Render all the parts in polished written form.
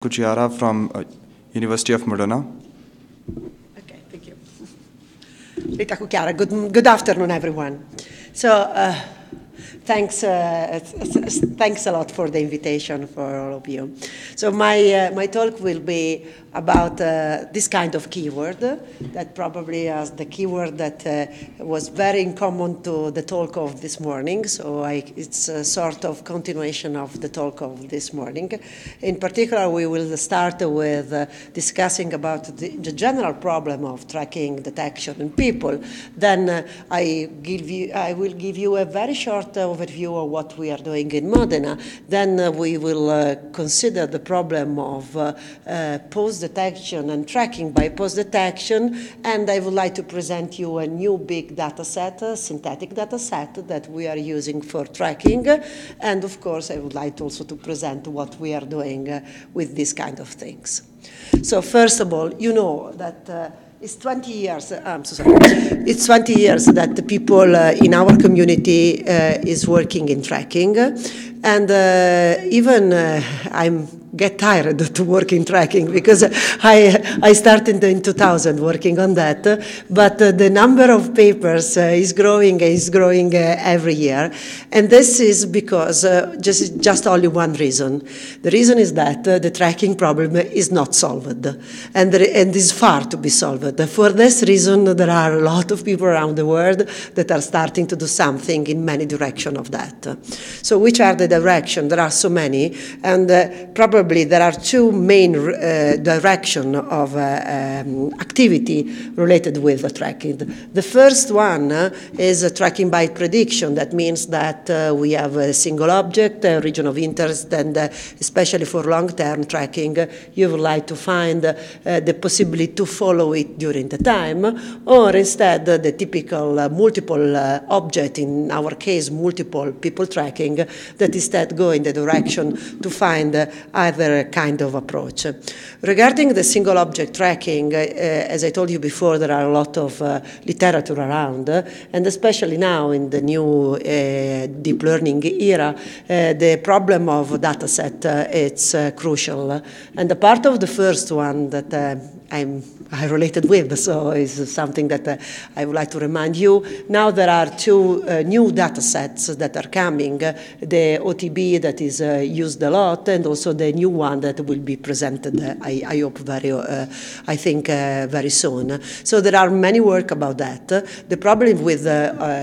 Cucchiara from University of Modena. Okay, thank you. Rita Cucchiara, good afternoon, everyone. So, thanks a lot for the invitation for all of you. So my talk will be about this kind of keyword that probably is the keyword that was very in common to the talk of this morning. So it's a sort of continuation of the talk of this morning. In particular, we will start with discussing about the general problem of tracking detection in people. Then I will give you a very short overview of what we are doing in Modena. Then we will consider the problem of post-detection and tracking by post-detection, and I would like to present you a new big data set, a synthetic data set that we are using for tracking, and of course I would like also to present what we are doing with these kind of things. So first of all, you know that it's 20 years, I'm so sorry. It's 20 years that the people in our community is working in tracking, and even I'm get tired to work in tracking because I started in 2000 working on that, but the number of papers is growing every year, and this is because just only one reason. The reason is that the tracking problem is not solved, and is far to be solved. For this reason, there are a lot of people around the world that are starting to do something in many directions of that. So which are the directions? There are so many, and probably there are two main directions of activity related with the tracking. The first one is tracking by prediction. That means that we have a single object, a region of interest, and especially for long-term tracking, you would like to find the possibility to follow it during the time, or instead the typical multiple object, in our case multiple people tracking, that instead go in the direction to find either kind of approach. Regarding the single object tracking, as I told you before, there are a lot of literature around, and especially now in the new deep learning era, the problem of dataset it's crucial. And the part of the first one that I related with, so it's something that I would like to remind you. Now there are two new data sets that are coming, the OTB that is used a lot, and also the new one that will be presented, I hope very soon. So there are many work about that. The problem with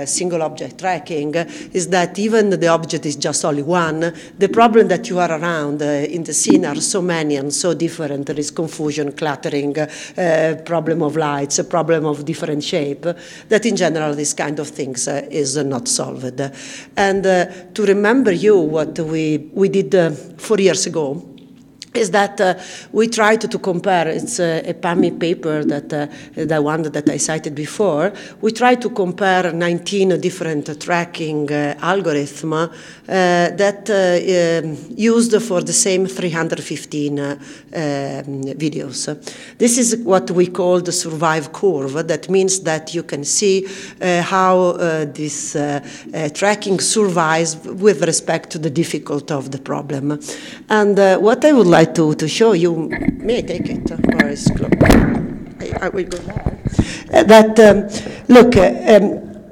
single object tracking is that even the object is just only one, the problem that you are around in the scene are so many and so different. There is confusion, cluttering, problem of lights, a problem of different shape, that in general this kind of things is not solved. And to remember you what we did 4 years ago, is that we tried to compare, it's a PAMI paper, that the one that I cited before, we tried to compare 19 different tracking algorithms that used for the same 315 videos. This is what we call the survive curve. That means that you can see how this tracking survives with respect to the difficulty of the problem. And what I would like to show you, may I take it, or is it close? I will go there. Look,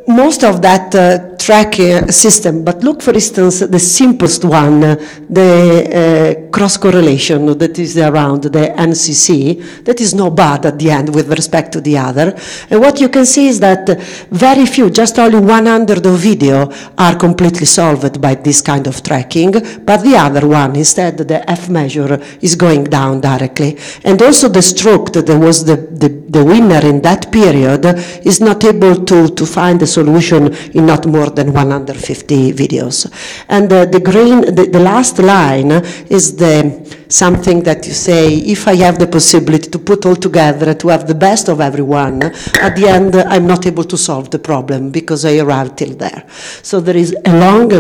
most of that tracking system, but look, for instance, the simplest one, the cross-correlation that is around the NCC, that is not bad at the end with respect to the other. And what you can see is that very few, just only 100 of video are completely solved by this kind of tracking, but the other one, instead, the F measure is going down directly. And also the stroke that was the winner in that period is not able to find a solution in not more than 150 videos. And the last line is something that you say, if I have the possibility to put all together, to have the best of everyone, at the end I'm not able to solve the problem because I arrived till there. So there is a long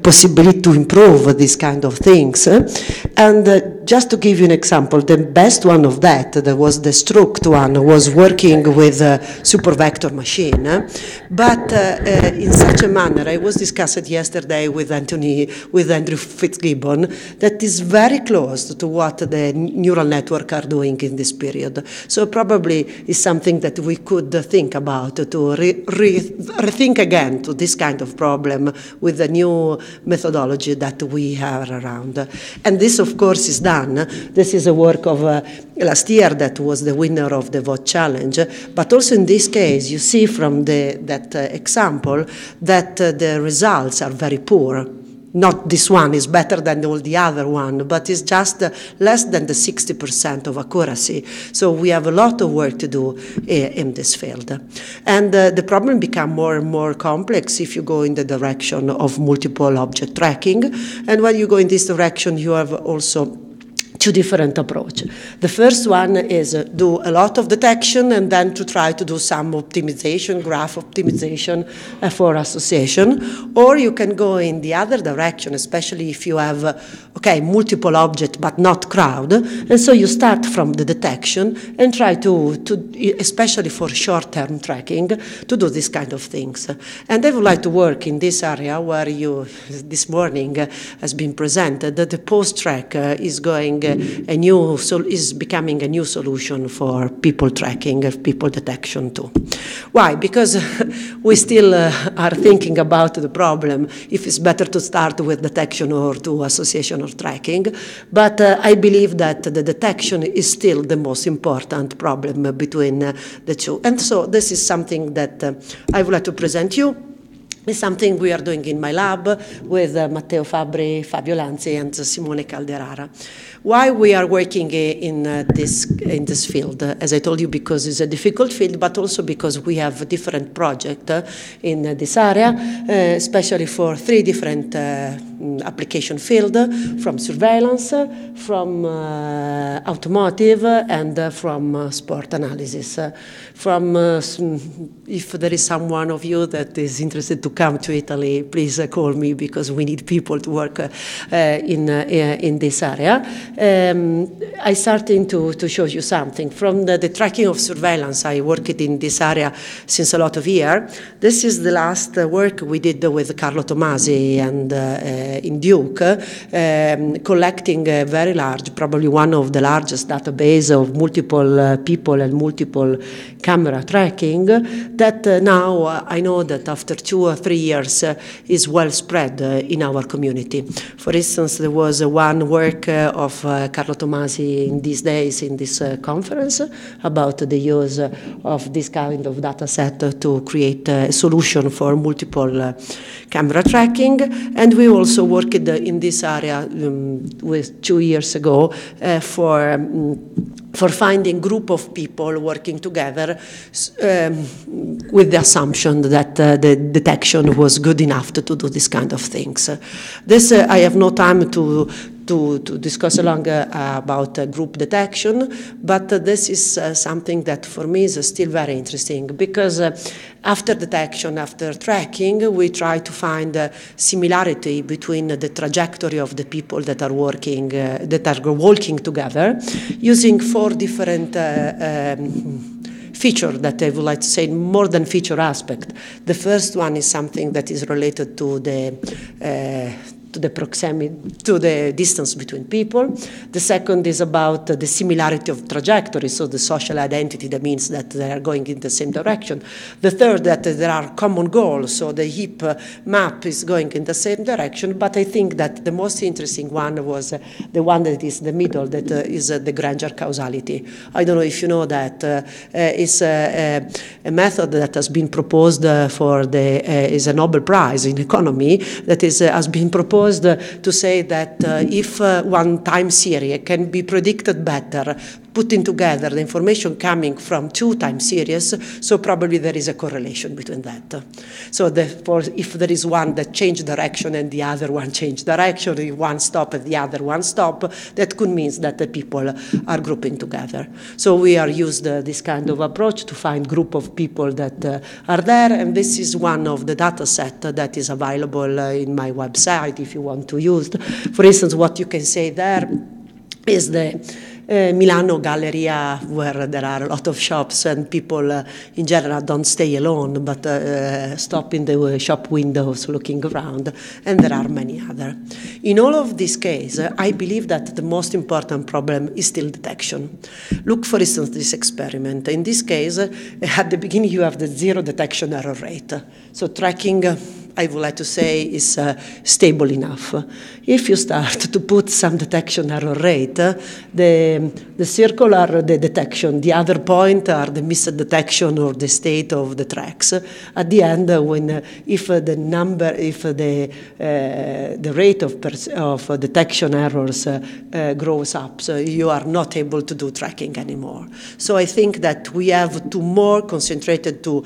possibility to improve these kind of things. And just to give you an example, the best one of that was the Struct one, was working with a super vector machine, but in such a manner, I was discussing yesterday with Andrew Fitzgibbon, that is very close close to what the neural network are doing in this period. So probably is something that we could think about to rethink again to this kind of problem with the new methodology that we have around. And this, of course, is done. This is a work of last year that was the winner of the vote challenge. But also in this case, you see from that example that the results are very poor. Not this one is better than all the other one, but it's just less than the 60% of accuracy. So we have a lot of work to do in this field. And the problem becomes more and more complex if you go in the direction of multiple object tracking. And when you go in this direction, you have also two different approaches. The first one is do a lot of detection and then to try to do some optimization, graph optimization for association. Or you can go in the other direction, especially if you have, multiple objects but not crowd. And so you start from the detection and try to especially for short-term tracking, to do this kind of things. And I would like to work in this area where this morning has been presented, that the post-track is going is becoming a new solution for people tracking, people detection too. Why? Because we still are thinking about the problem if it's better to start with detection or to association or tracking. But I believe that the detection is still the most important problem between the two. And so this is something that I would like to present you. It's something we are doing in my lab with Matteo Fabbri, Fabio Lanzi, and Simone Calderara. Why we are working in this field? As I told you, because it's a difficult field, but also because we have a different project in this area, especially for three different application fields, from surveillance, from automotive, and from sport analysis. If there is someone of you that is interested to come to Italy, please call me, because we need people to work in this area. I started to show you something. From the tracking of surveillance, I worked in this area since a lot of years. This is the last work we did with Carlo Tomasi and in Duke, collecting a very large, probably one of the largest database of multiple people and multiple camera tracking, that now I know that after 2 or 3 years is well spread in our community. For instance, there was one work of Carlo Tomasi in these days in this conference about the use of this kind of data set to create a solution for multiple camera tracking. And we also worked in this area with 2 years ago for finding group of people working together with the assumption that the detection was good enough to do this kind of things. This I have no time to discuss longer about group detection, but this is something that for me is still very interesting, because after detection, after tracking, we try to find a similarity between the trajectory of the people that are walking together, using 4 different feature that I would like to say, more than feature aspect. The first one is something that is related to the proximity, to the distance between people. The second is about the similarity of trajectory, so the social identity, that means that they are going in the same direction. The third, that there are common goals, so the heap map is going in the same direction. But I think that the most interesting one was the one that is the middle, that is the Granger causality. I don't know if you know that. It's a method that has been proposed is a Nobel Prize in economy, that has been proposed to say that if one time series can be predicted better, putting together the information coming from 2 time series, so probably there is a correlation between that. So therefore, if there is one that changed direction and the other one changed direction, if one stop and the other one stop, that could mean that the people are grouping together. So we are used this kind of approach to find group of people that are there, and this is one of the data set that is available in my website if you want to use. For instance, what you can say there is the Milano Galleria, where there are a lot of shops and people in general don't stay alone, but stop in the shop windows looking around, and there are many other. In all of these cases, I believe that the most important problem is still detection. Look, for instance, this experiment. In this case, at the beginning, you have the zero detection error rate. So tracking, I would like to say, is stable enough. If you start to put some detection error rate, the circle are the detection, the other point are the missed detection or the state of the tracks. At the end, if the rate of detection errors grows up, so you are not able to do tracking anymore. So I think that we have to more concentrated to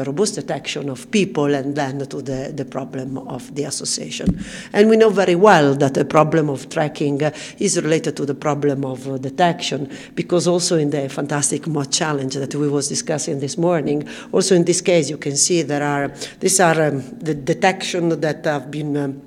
robust detection of people and then to the problem of the association. And we know very well that the problem of tracking is related to the problem of detection, because also in the fantastic mod challenge that we was discussing this morning, also in this case you can see these are the detection that have been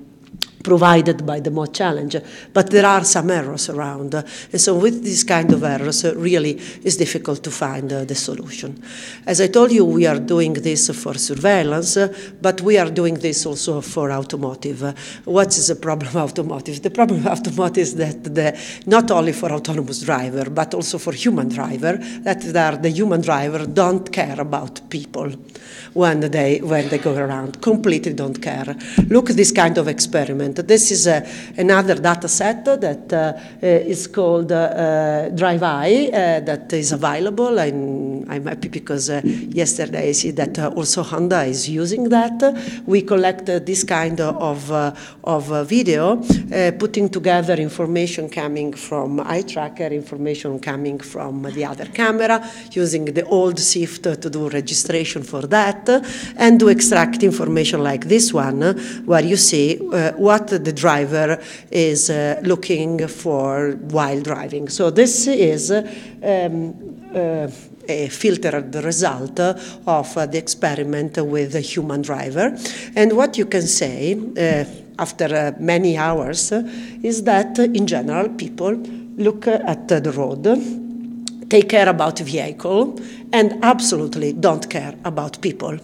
provided by the mod challenge, but there are some errors around. And so with this kind of errors, really it's difficult to find the solution. As I told you, we are doing this for surveillance, but we are doing this also for automotive. What is the problem of automotive? The problem of automotive is that not only for autonomous driver, but also for human driver, that the human driver don't care about people when they go around, completely don't care. Look at this kind of experiment. This is another data set that is called Drive-I that is available. I'm happy because yesterday I see that also Honda is using that. We collected this kind of video, putting together information coming from eye tracker, information coming from the other camera, using the old SIFT to do registration for that, and to extract information like this one, where you see what the driver is looking for while driving. So this is a filtered result of the experiment with a human driver. And what you can say after many hours is that in general people look at the road, take care about vehicle, and absolutely don't care about people.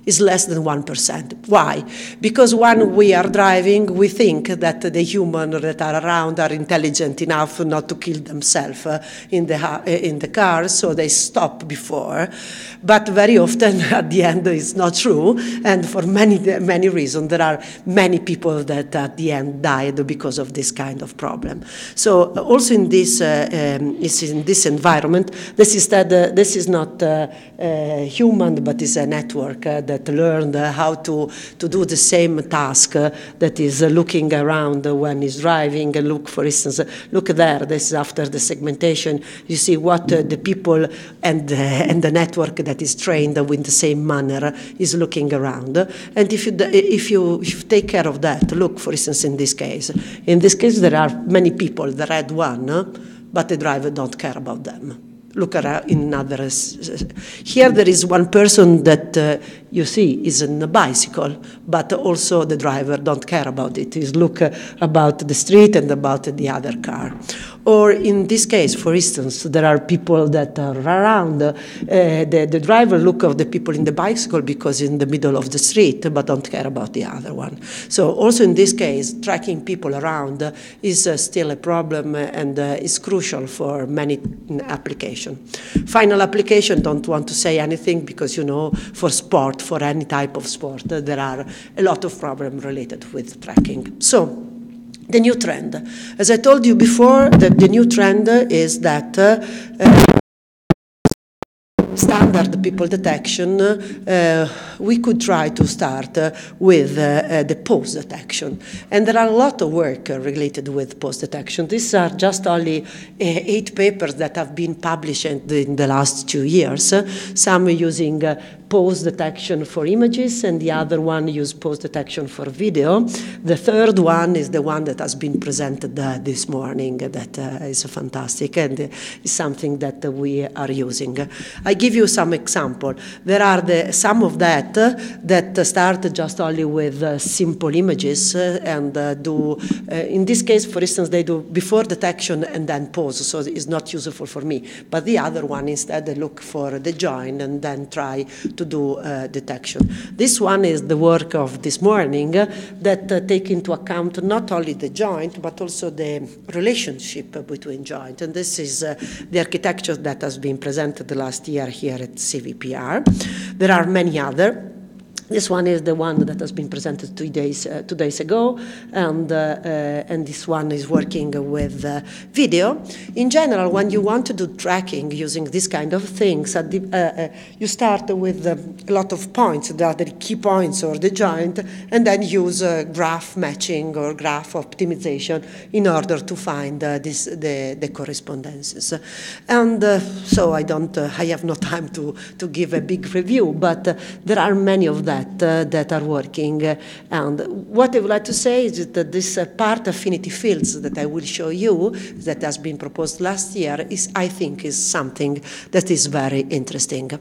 Is less than 1%. Why? Because when we are driving, we think that the humans that are around are intelligent enough not to kill themselves in the car, so they stop before. But very often, at the end, it's not true, and for many reasons, there are many people that at the end died because of this kind of problem. So also in this environment, this is not human, but is a network that learned how to do the same task that is looking around when he's driving. Look, for instance, look there, this is after the segmentation. You see what the people and the network that is trained with the same manner is looking around. And if you take care of that, look, for instance, in this case there are many people, the red one, but the driver don't care about them. Look at in others. Here there is one person that you see is on a bicycle, but also the driver don't care about it. He's look about the street and about the other car. Or in this case, for instance, there are people that are around. The driver look at the people in the bicycle because in the middle of the street, but don't care about the other one. So also in this case, tracking people around is still a problem and is crucial for many applications. Final application, don't want to say anything because, you know, for sport, for any type of sport, there are a lot of problems related with tracking. So, the new trend. As I told you before, the new trend is that standard people detection, we could try to start with the pose detection. And there are a lot of work related with pose detection. These are just only 8 papers that have been published in the last 2 years. Some using pose detection for images, and the other one use pose detection for video. The third one is the one that has been presented this morning that is fantastic and is something that we are using. I give you some example. There are some of that start just only with simple images and do, in this case, for instance, they do before detection and then pause, so it's not useful for me. But the other one, instead, they look for the join and then try to do detection. This one is the work of this morning that take into account not only the joint, but also the relationship between joint. And this is the architecture that has been presented last year here at CVPR. There are many other. This one is the one that has been presented 2 days ago, and this one is working with video. In general, when you want to do tracking using this kind of things, you start with a lot of points, the other key points or the joint, and then use graph matching or graph optimization in order to find the correspondences. And so I have no time to give a big review, but there are many of them that are working. And what I would like to say is that this part affinity fields that I will show you that has been proposed last year I think is something that is very interesting.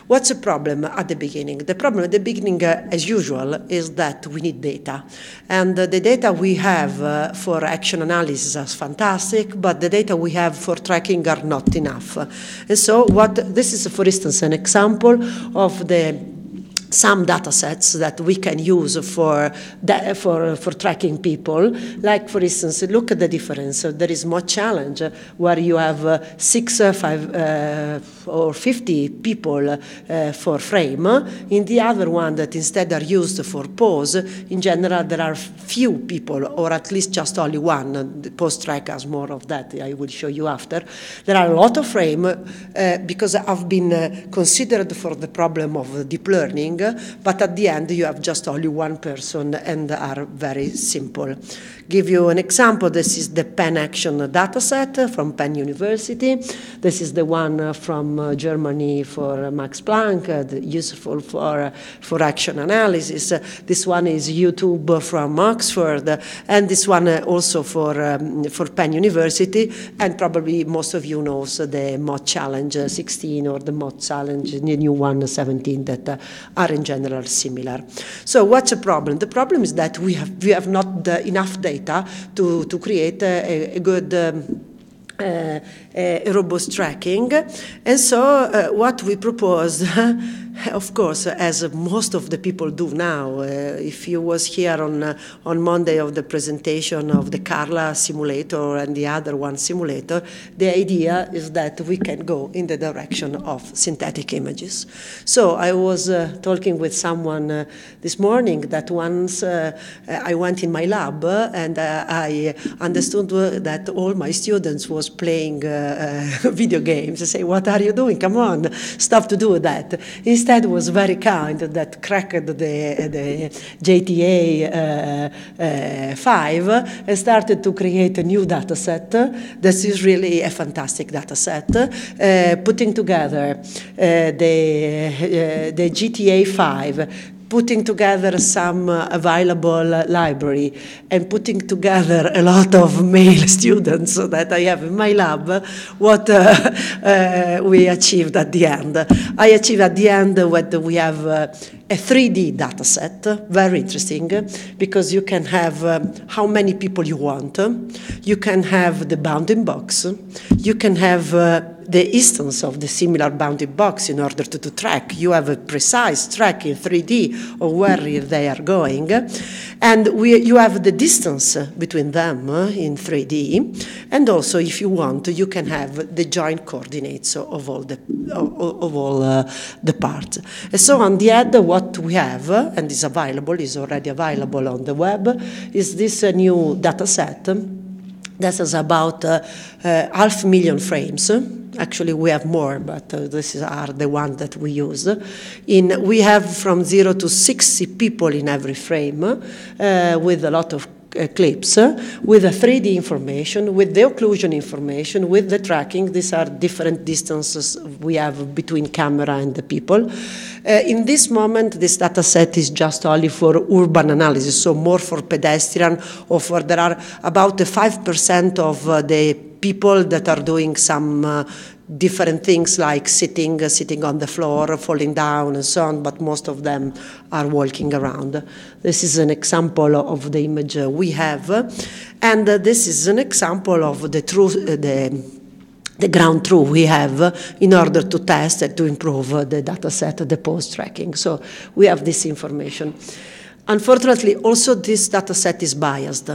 What's the problem at the beginning? The problem at the beginning, as usual, is that we need data. And the data we have for action analysis is fantastic, but the data we have for tracking are not enough. And so this is, for instance, an example of some data sets that we can use for tracking people. Like, for instance, look at the difference. There is more challenge where you have 6, 5, or 50 people for frame. In the other one that instead are used for pause, in general there are few people, or at least just only one. The pause track has more of that, I will show you after. There are a lot of frame because I've been considered for the problem of deep learning, but at the end you have just only one person and are very simple. Give you an example. This is the Penn Action dataset from Penn University. This is the one from Germany for Max Planck, useful for action analysis. This one is YouTube from Oxford, and this one also for Penn University, and probably most of you knows the Mod Challenge 16 or the Mod Challenge, the new one 17, that are in general similar. So what's the problem? The problem is that we have not enough data to create a good a robust tracking. And so what we proposed, of course, as most of the people do now, if you was here on Monday of the presentation of the Carla simulator and the other one simulator, the idea is that we can go in the direction of synthetic images. So I was talking with someone this morning that once I went in my lab and I understood that all my students was playing video games. I say, what are you doing? Come on, stop to do that. Instead was very kind that cracked the JTA 5 and started to create a new data set. This is really a fantastic data set, putting together the GTA 5, putting together some available library, and putting together a lot of male students that I have in my lab, what we achieved at the end. I achieved at the end what we have a 3D data set, very interesting, because you can have how many people you want, you can have the bounding box, you can have the instance of the similar bounding box in order to track. You have a precise track in 3D of where they are going, and you have the distance between them in 3D, and also, if you want, you can have the joint coordinates of all the parts. And so on the end, what we have, and is already available on the web, is this new data set that is about 500,000 frames. Actually, we have more, but these are the ones that we use. We have from 0 to 60 people in every frame, with a lot of clips, with the 3D information, with the occlusion information, with the tracking. These are different distances we have between camera and the people. In this moment, this data set is just only for urban analysis, so more for pedestrian, or there are about 5% of the people that are doing some different things like sitting on the floor, falling down, and so on, but most of them are walking around. This is an example of the image we have, and this is an example of the ground truth we have in order to test and to improve the data set, the pose tracking. So we have this information. Unfortunately, also this data set is biased.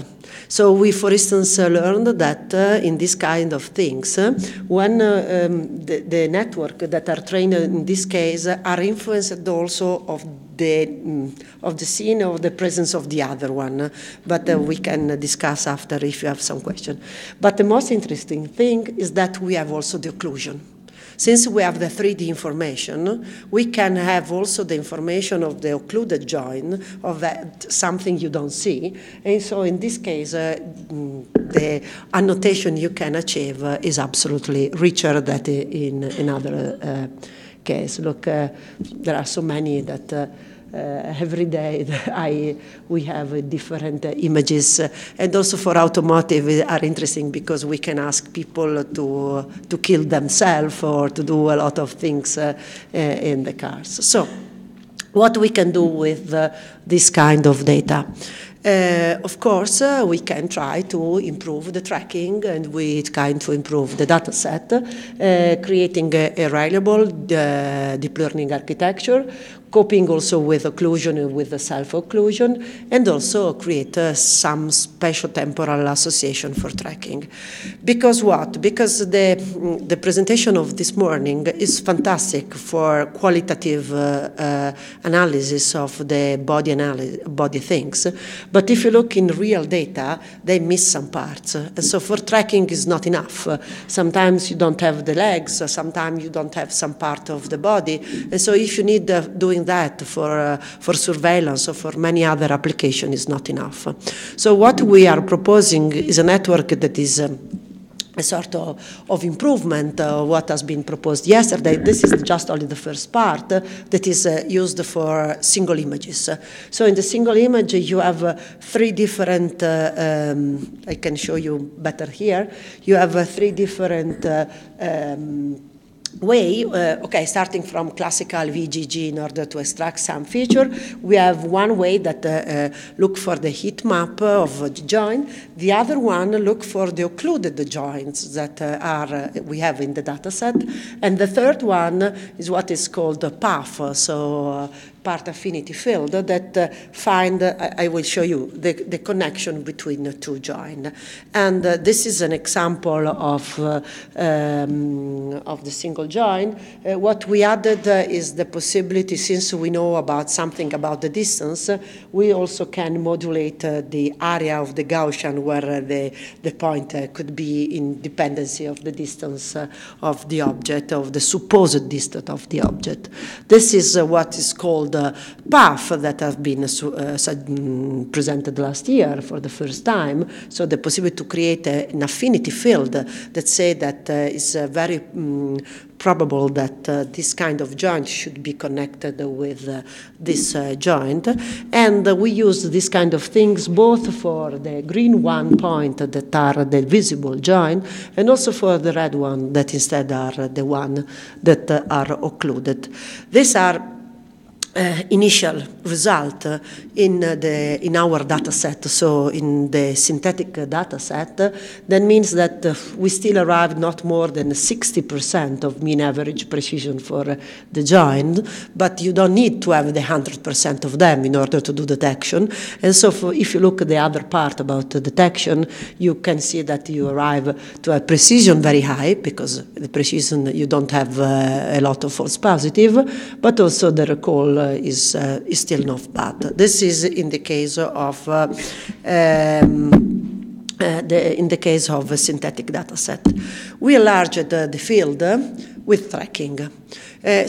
So we, for instance, learned that in this kind of things, when the network that are trained in this case are influenced also of the scene of the presence of the other one. But we can discuss after if you have some question. But the most interesting thing is that we have also the occlusion. Since we have the 3D information, we can have also the information of the occluded joint, of that something you don't see. And so in this case, the annotation you can achieve is absolutely richer than in another case. Look, there are so many that every day we have different images, and also for automotive are interesting because we can ask people to kill themselves or to do a lot of things in the cars. So what we can do with this kind of data? Of course, we can try to improve the tracking, and we try to improve the data set, creating a reliable deep learning architecture, coping also with occlusion and with the self-occlusion, and also create some special temporal association for tracking. Because what? Because the presentation of this morning is fantastic for qualitative analysis of the body things. But if you look in real data, they miss some parts. And so for tracking is not enough. Sometimes you don't have the legs, sometimes you don't have some part of the body. And so if you need doing that for surveillance or for many other applications is not enough. So what we are proposing is a network that is a sort of improvement of what has been proposed yesterday. This is just only the first part that is used for single images. So in the single image you have three different, I can show you better here, you have three different way, starting from classical VGG in order to extract some feature. We have one way that look for the heat map of the joint. The other one look for the occluded joints that we have in the data set. And the third one is what is called a path, so part affinity field that find, I will show you, the connection between the two joints. And this is an example of the single joint. What we added is the possibility, since we know about something about the distance, we also can modulate the area of the Gaussian where the point could be in dependency of the distance of the object, of the supposed distance of the object. This is what is called path that have been presented last year for the first time. So the possibility to create an affinity field that say that is very probable that this kind of joint should be connected with this joint. And we use this kind of things both for the green one point that are the visible joint, and also for the red one that instead are the one that are occluded. These are initial result in our data set, so in the synthetic data set. That means that we still arrive not more than 60% of mean average precision for the joint, but you don't need to have the 100% of them in order to do detection. And so if you look at the other part about the detection, you can see that you arrive to a precision very high, because the precision you don't have a lot of false positive, but also the recall is still not bad. This is in the case of in the case of a synthetic data set. We enlarged the field. with tracking.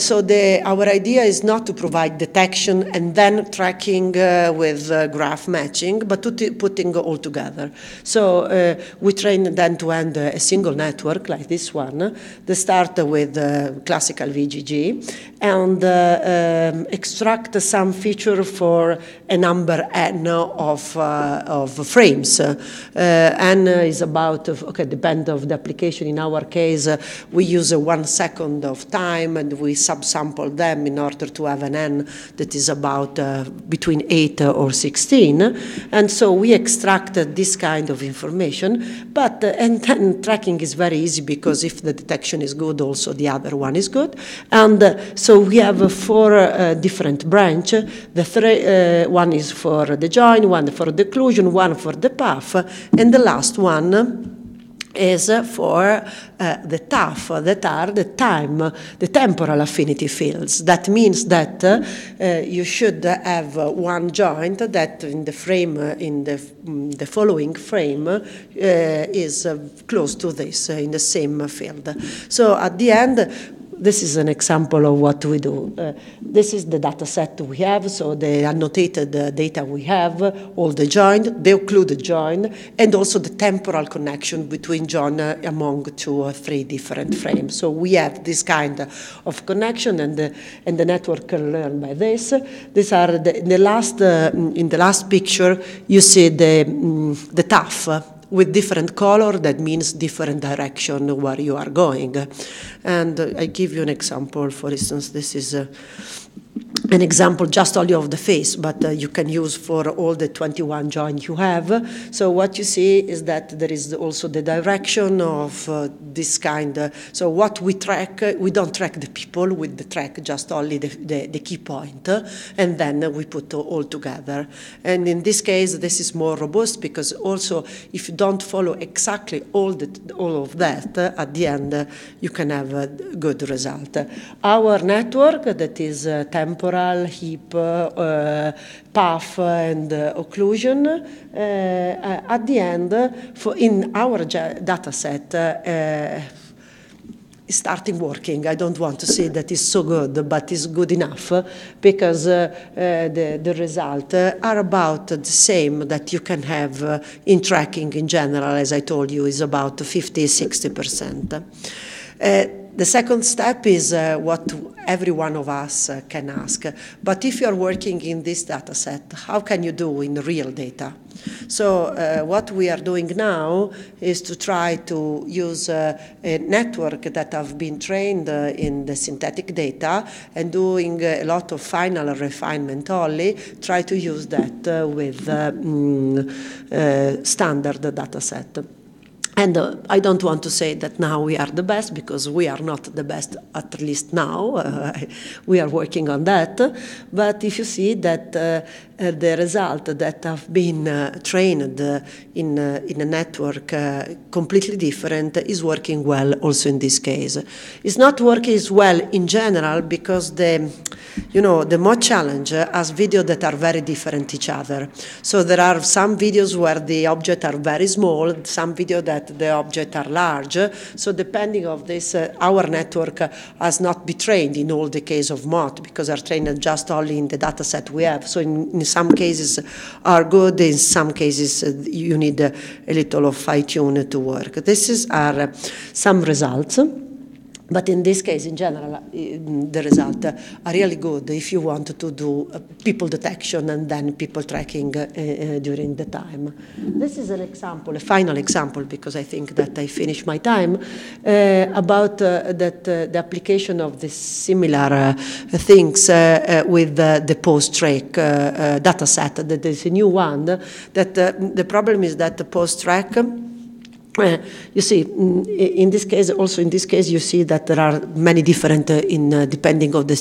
So our idea is not to provide detection and then tracking with graph matching, but putting all together. So we train then to end a single network like this one, that start with classical VGG, and extract some feature for a number n of frames. N is about, depend of the application. In our case, we use 1 second of time, and we subsample them in order to have an n that is about between 8 or 16. And so we extracted this kind of information, and then tracking is very easy, because if the detection is good, also the other one is good. And so we have 4 different branches. One is for the join, one for the occlusion, one for the path, and the last one is for the TAF, that are the temporal affinity fields. That means that you should have one joint that in the frame, in the following frame, is close to this, in the same field. So at the end, this is an example of what we do. This is the data set we have, so the annotated data we have, all the join, the occluded join, and also the temporal connection between join among 2 or 3 different frames. So we have this kind of connection, and the network can learn by this. These are in the last picture, you see the TAF. With different color, that means different direction where you are going. And I give you an example. For instance, this is an example just only of the face, but you can use for all the 21 joints you have. So what you see is that there is also the direction of this kind. So what we track, we don't track the people with the track, just only the key point, and then we put all together. And in this case, this is more robust, because also if you don't follow exactly all of that, at the end you can have a good result. Our network, that is temporal, heap, path, and occlusion, at the end, in our data set, is starting working. I don't want to say that it's so good, but it's good enough, because the results are about the same that you can have in tracking in general, as I told you, is about 50–60%. The second step is what every one of us can ask. But if you're working in this data set, how can you do in real data? So what we are doing now is to try to use a network that have been trained in the synthetic data, and doing a lot of final refinement only, try to use that with standard data set. And I don't want to say that now we are the best, because we are not the best, at least now. We are working on that. But if you see that the result that have been trained in a network completely different is working well also in this case. It's not working as well in general, because the mod challenge has videos that are very different each other. So there are some videos where the objects are very small, some videos that the objects are large. So depending on this, our network has not been trained in all the case of mod, because are trained just only in the data set we have. So in some cases are good, in some cases you need a little of fine-tune to work. This are some results. But in this case, in general, the results are really good if you want to do people detection and then people tracking during the time. This is an example, a final example, because I think that I finished my time, about the application of the similar things with the post-track data set. That is a new one. That the problem is that the post-track, you see, in this case, also in this case, you see that there are many different, depending on the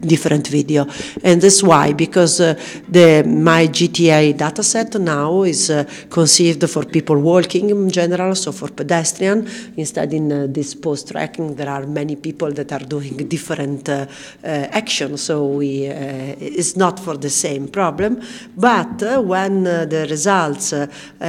different video. And that's why, because my GTA dataset now is conceived for people walking in general, so for pedestrian. Instead, in this post tracking, there are many people that are doing different actions, so it's not for the same problem. But when the results,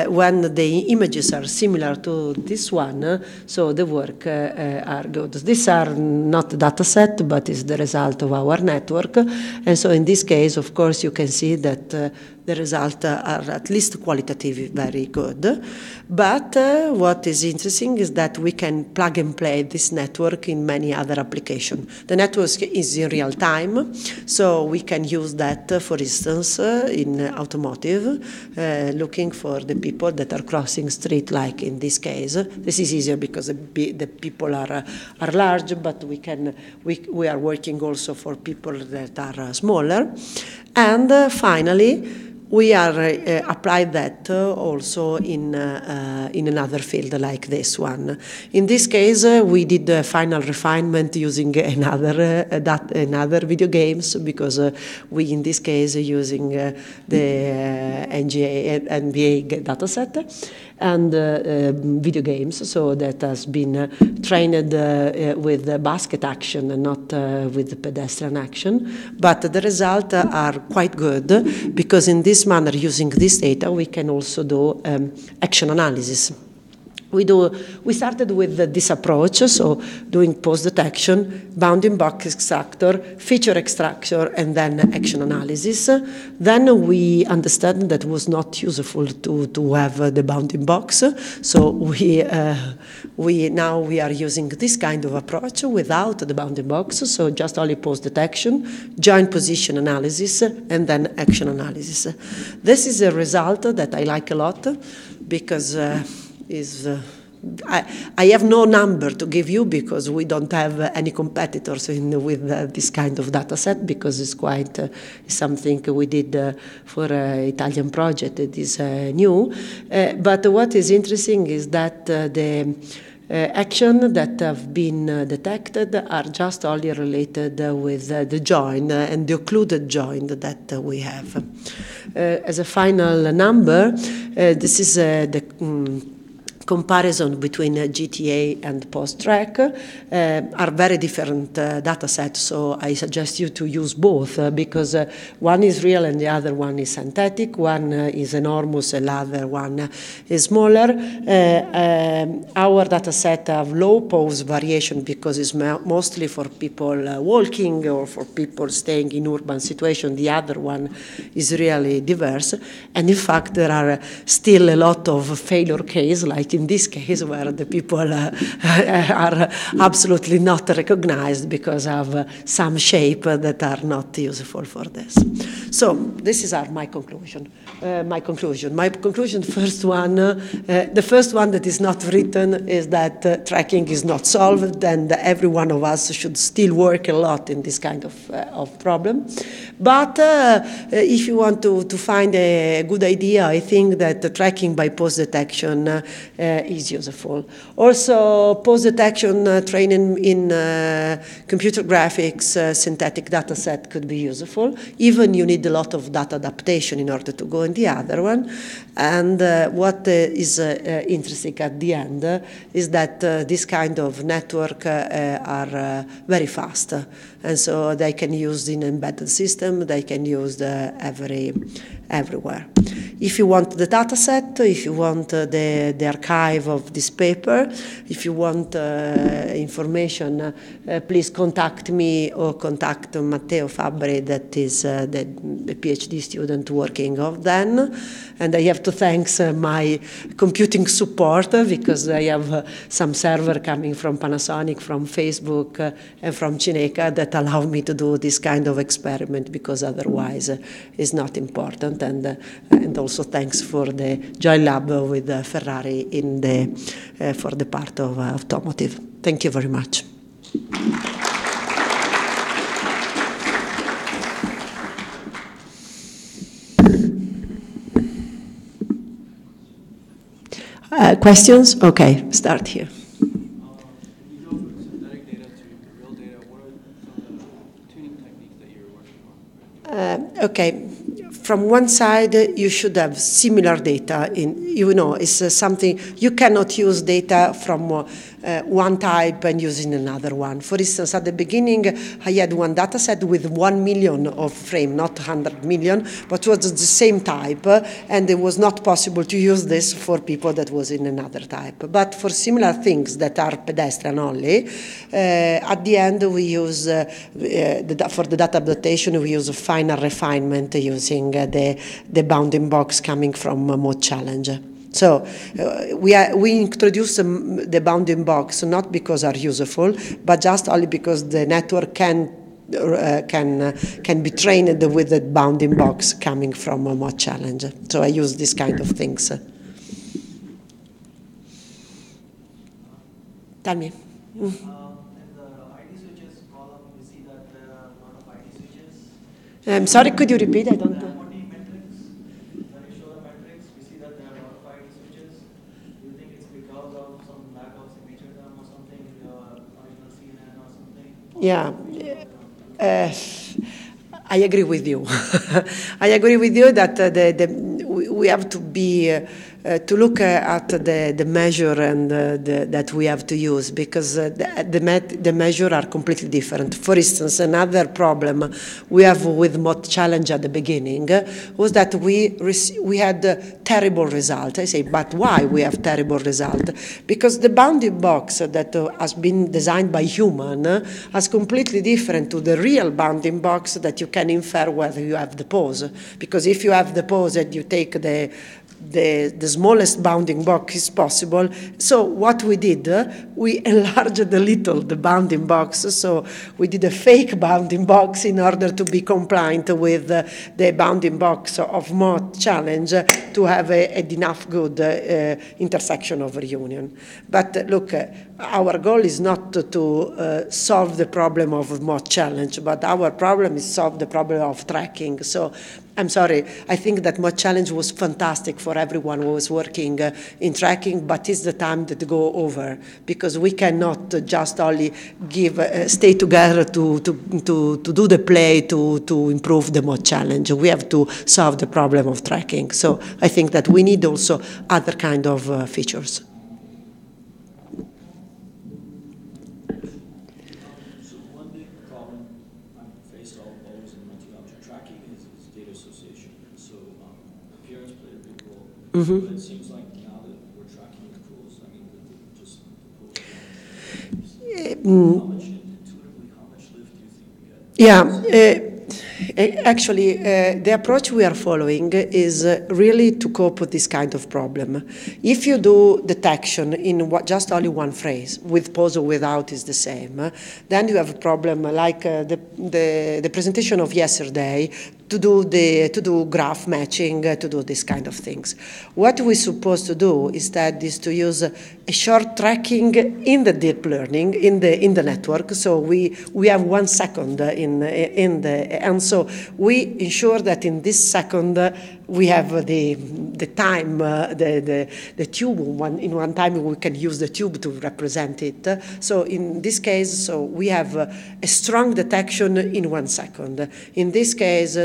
when the images are similar to this one, so the work are good. These are not data set, but is the result of our network. And so in this case, of course, you can see that the results are at least qualitatively very good. But what is interesting is that we can plug and play this network in many other applications. The network is in real time, so we can use that, for instance, in automotive, looking for the people that are crossing street, like in this case. This is easier because the people are large, but we are working also for people that are smaller. And finally, we are applied that also in another field like this one. In this case, we did the final refinement using another video games, because we in this case using the NBA dataset and video games, so that has been trained with the basket action and not with the pedestrian action. But the results are quite good, because in this manner, using this data, we can also do action analysis. We started with this approach, so doing post detection, bounding box extractor, feature extractor, and then action analysis. Then we understood that it was not useful to have the bounding box, so now we are using this kind of approach without the bounding box, so just only post detection, joint position analysis, and then action analysis. This is a result that I like a lot, because I have no number to give you, because we don't have any competitors with this kind of data set, because it's quite something we did for an Italian project. It is new. But what is interesting is that the action that have been detected are just only related with the join and the occluded join that we have. As a final number, this is the comparison between GTA and post-track. Are very different data sets, so I suggest you to use both, because one is real and the other one is synthetic. One is enormous and the other one is smaller. Our data set have low pose variation, because it's mostly for people walking or for people staying in urban situation. The other one is really diverse, and in fact there are still a lot of failure cases, like in this case, where the people are absolutely not recognized because of some shape that are not useful for this. So this is my conclusion. My conclusion, first one, the first one that is not written is that tracking is not solved, and every one of us should still work a lot in this kind of problem. But if you want to find a good idea, I think that the tracking by pose detection is useful. Also, pose detection training in computer graphics, synthetic data set could be useful. Even you need a lot of data adaptation in order to go in the other one. And what is interesting at the end is that this kind of network are very fast. And so they can use in embedded system, they can use everywhere. If you want the data set, if you want the archive of this paper, if you want information, please contact me or contact Matteo Fabbri, that is the PhD student working on them. And I have to thank my computing support, because I have some server coming from Panasonic, from Facebook, and from Cineca that allow me to do this kind of experiment, because otherwise it's not important. And also thanks for the joint lab with Ferrari for the part of Automotive. Thank you very much. Questions? Okay, start here. When you go from synthetic data to real data, what are some of the tuning techniques that Okay. From one side, you should have similar data. It's something you cannot use data from one type and using another one. For instance, at the beginning, I had one data set with 1 million of frame, not 100 million, but was the same type, and it was not possible to use this for people that was in another type. But for similar things that are pedestrian only, at the end we use, for the data adaptation, we use a final refinement using the bounding box coming from Mode Challenge. So we introduce the bounding box not because are useful, but just only because the network can be trained with the bounding box coming from a Mode Challenge. So I use this kind of things. Tell me. In the ID switches column, we see that there are a lot of ID switches. I'm sorry, could you repeat? I don't know. Yeah, I agree with you. I agree with you that we have to be to look at the measure and that we have to use, because the measure are completely different. For instance, another problem we have with Mode Challenge at the beginning was that we had terrible result. I say, but why we have terrible result? Because the bounding box that has been designed by human is completely different to the real bounding box that you can infer whether you have the pose. Because if you have the pose and you take the smallest bounding box is possible. So what we did, we enlarged a little the bounding box. So we did a fake bounding box in order to be compliant with the bounding box of Mode Challenge to have enough good intersection over union. But look, our goal is not to solve the problem of Mode Challenge, but our problem is solve the problem of tracking. So I'm sorry, I think that Mode Challenge was fantastic for everyone who was working in tracking, but it's the time to go over, because we cannot just only stay together to do the play to improve the Mode Challenge. We have to solve the problem of tracking. So I think that we need also other kind of features. Mm-hmm. But it seems like now that we're tracking the pools, I mean, just the pools, how much lift do you think we get? Yeah. Actually, the approach we are following is really to cope with this kind of problem. If you do detection in just only one phrase, with pose or without is the same, then you have a problem like the presentation of yesterday, to do graph matching, to do this kind of things. What we're supposed to do instead is to use a short tracking in the deep learning in the network. So we have 1 second and so we ensure that in this second we have the time, the tube. In one time we can use the tube to represent it. So in this case, so we have a strong detection in 1 second. In this case,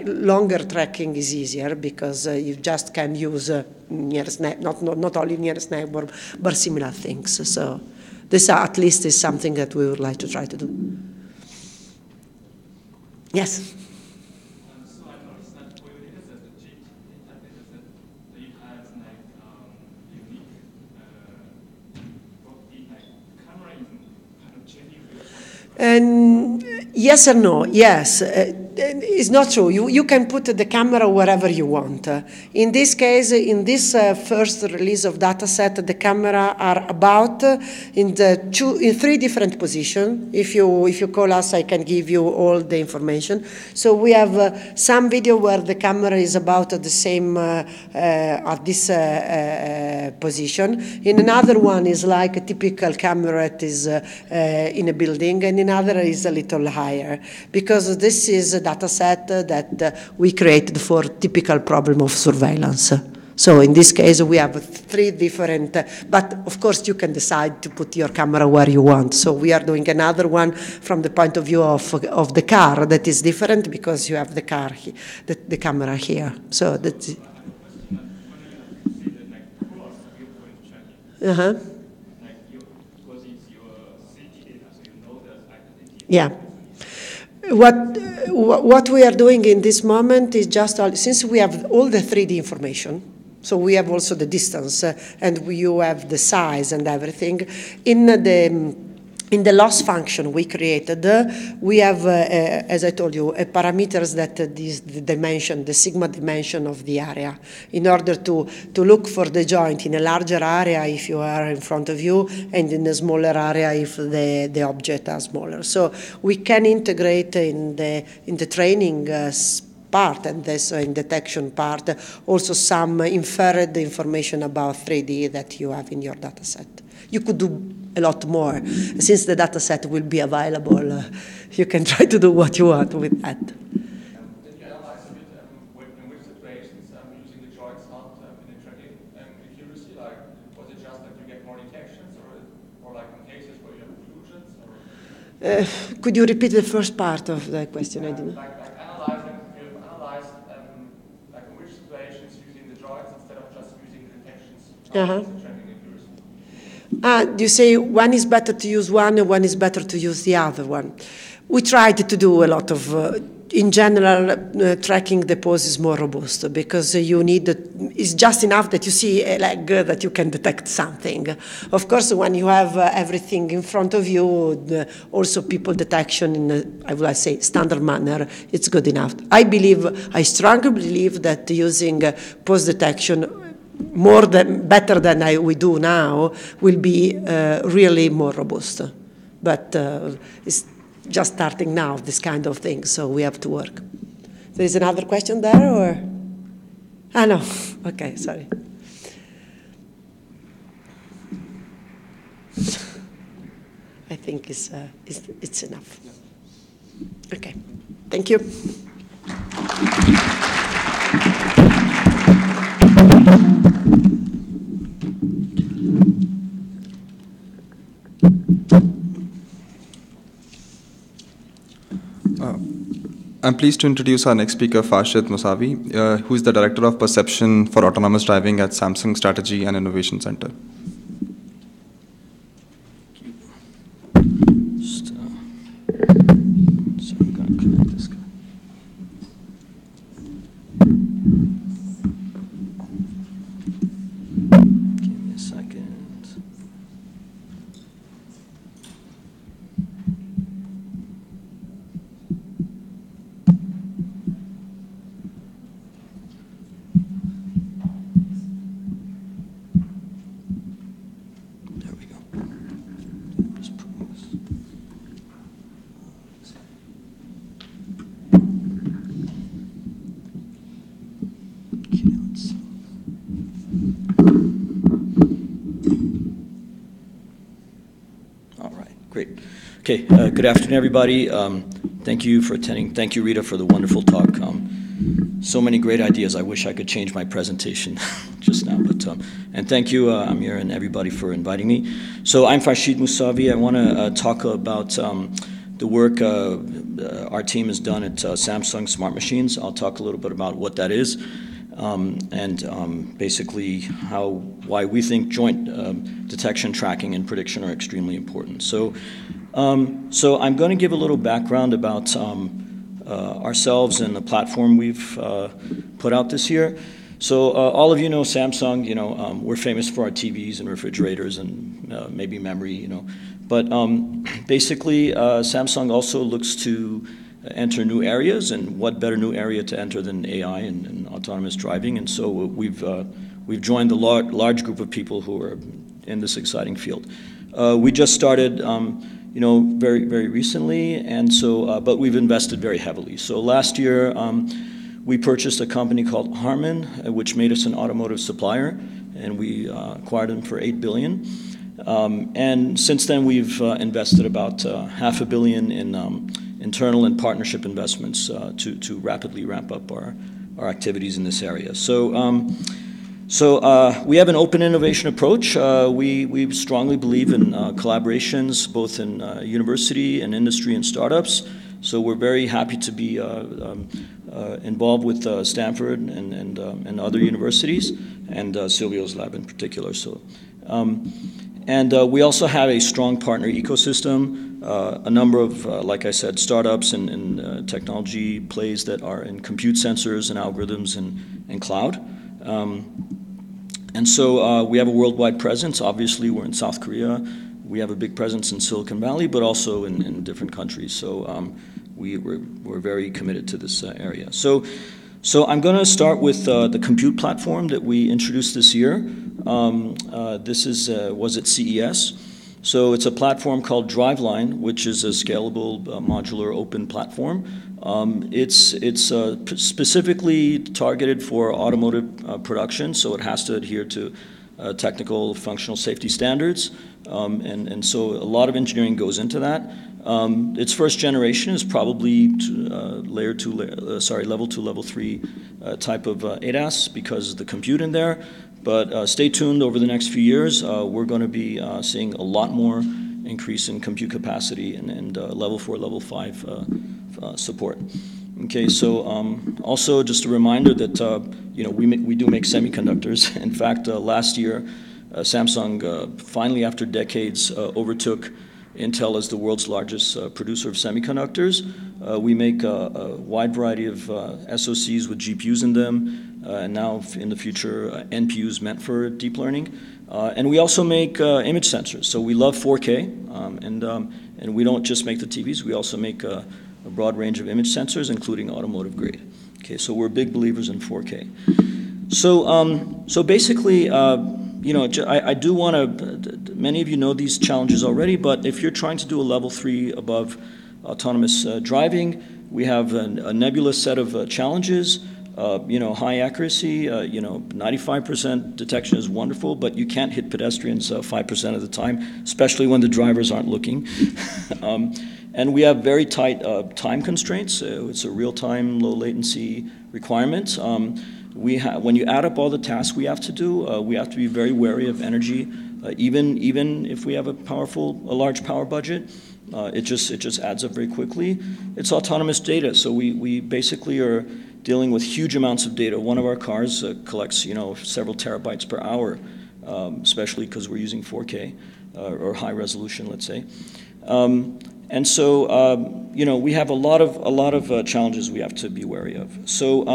longer tracking is easier because you just can use nearest not only nearest neighbor, but similar things. So this at least is something that we would like to try to do. Yes. So I noticed that for your dataset, the cheat dataset, it has like unique property, like camera is kind of changing. And yes or no? Yes. It's not true. You can put the camera wherever you want. In this case, in this first release of dataset, the camera are about in 3 different positions. If you call us, I can give you all the information. So we have some video where the camera is about the same at this position. In another one is like a typical camera that is in a building, and another is a little higher, because this is a data set that we created for typical problem of surveillance. So in this case, we have 3 different, but of course you can decide to put your camera where you want. So we are doing another one from the point of view of the car that is different because you have the car, the camera here. So that's it. Uh-huh. Yeah. What we are doing in this moment is just, since we have all the 3D information, so we have also the distance and you have the size and everything, in the loss function we created, we have, as I told you, parameters that is the dimension, the sigma dimension of the area, in order to look for the joint in a larger area if you are in front of you, and in a smaller area if the object are smaller. So we can integrate in the training part and this in detection part also some inferred information about 3D that you have in your data set. You could do a lot more. Since the data set will be available, you can try to do what you want with that. Did you analyze a bit in which situations using the joints helped in the tracking accuracy? Like, was it just that you get more detections, or like in cases where you have occlusions? Could you repeat the first part of the question? I didn't. Like analyzing, you analyzed like in which situations using the joints instead of just using the detections. You say one is better to use one and one is better to use the other one. We tried to do a lot of, in general, tracking the pose is more robust because you need, it's just enough that you see a leg that you can detect something. Of course, when you have everything in front of you, also people detection in a, I would say, standard manner, it's good enough. I strongly believe that using pose detection better than we do now will be really more robust. But it's just starting now, this kind of thing, so we have to work. There is another question there, or? Ah, no. Okay, sorry. I think it's enough. Okay, thank you. I'm pleased to introduce our next speaker, Farshid Mousavi, who is the Director of Perception for Autonomous Driving at Samsung Strategy and Innovation Center. So I'm going to connect this guy. Give me a second. Okay, good afternoon, everybody. Thank you for attending. Thank you, Rita, for the wonderful talk. So many great ideas. I wish I could change my presentation just now, but and thank you, Amir, and everybody for inviting me. So I'm Farshid Mousavi. I want to talk about the work our team has done at Samsung Smart Machines. I'll talk a little bit about what that is, and basically why we think joint detection, tracking, and prediction are extremely important. So I'm going to give a little background about ourselves and the platform we've put out this year. So all of you know Samsung. We're famous for our TVs and refrigerators and maybe memory. But basically, Samsung also looks to enter new areas, and what better new area to enter than AI and autonomous driving? And so we've joined the large group of people who are in this exciting field. We just started. Very, very recently, and so, but we've invested very heavily. So last year, we purchased a company called Harman, which made us an automotive supplier, and we acquired them for $8 billion. And since then, we've invested about $500 million in internal and partnership investments to rapidly ramp up our activities in this area. So So we have an open innovation approach. We strongly believe in collaborations both in university and industry and startups. So we're very happy to be involved with Stanford and other universities, and Silvio's lab in particular. So, we also have a strong partner ecosystem, a number of, like I said, startups and technology plays that are in compute sensors and algorithms and cloud. And so we have a worldwide presence. Obviously, we're in South Korea. We have a big presence in Silicon Valley, but also in different countries. So we're very committed to this area. So I'm going to start with the compute platform that we introduced this year. This was at CES. So it's a platform called Driveline, which is a scalable, modular, open platform. It's specifically targeted for automotive production, so it has to adhere to technical functional safety standards, and so a lot of engineering goes into that. Its first generation is probably level 2, level 3 type of ADAS because of the compute in there. But stay tuned over the next few years. We're going to be seeing a lot more increase in compute capacity and level 4, level 5 support. Okay, so also just a reminder that we do make semiconductors. In fact, last year, Samsung finally, after decades, overtook Intel as the world's largest producer of semiconductors. We make a wide variety of SoCs with GPUs in them, and now in the future, NPUs meant for deep learning. And we also make image sensors. So we love 4K, and we don't just make the TVs. We also make a broad range of image sensors, including automotive grade. Okay, so we're big believers in 4K. So basically, I do want to. Many of you know these challenges already, but if you're trying to do a level 3 above autonomous driving, we have a nebulous set of challenges. High accuracy, 95% detection is wonderful, but you can't hit pedestrians 5% of the time, especially when the drivers aren't looking. And we have very tight time constraints. It's a real-time, low-latency requirement. When you add up all the tasks we have to do, we have to be very wary of energy. Even if we have a large power budget, it just adds up very quickly. It's autonomous data, so we basically are dealing with huge amounts of data. One of our cars collects several terabytes per hour, especially because we're using 4K or high resolution, let's say. And so we have a lot of challenges we have to be wary of. So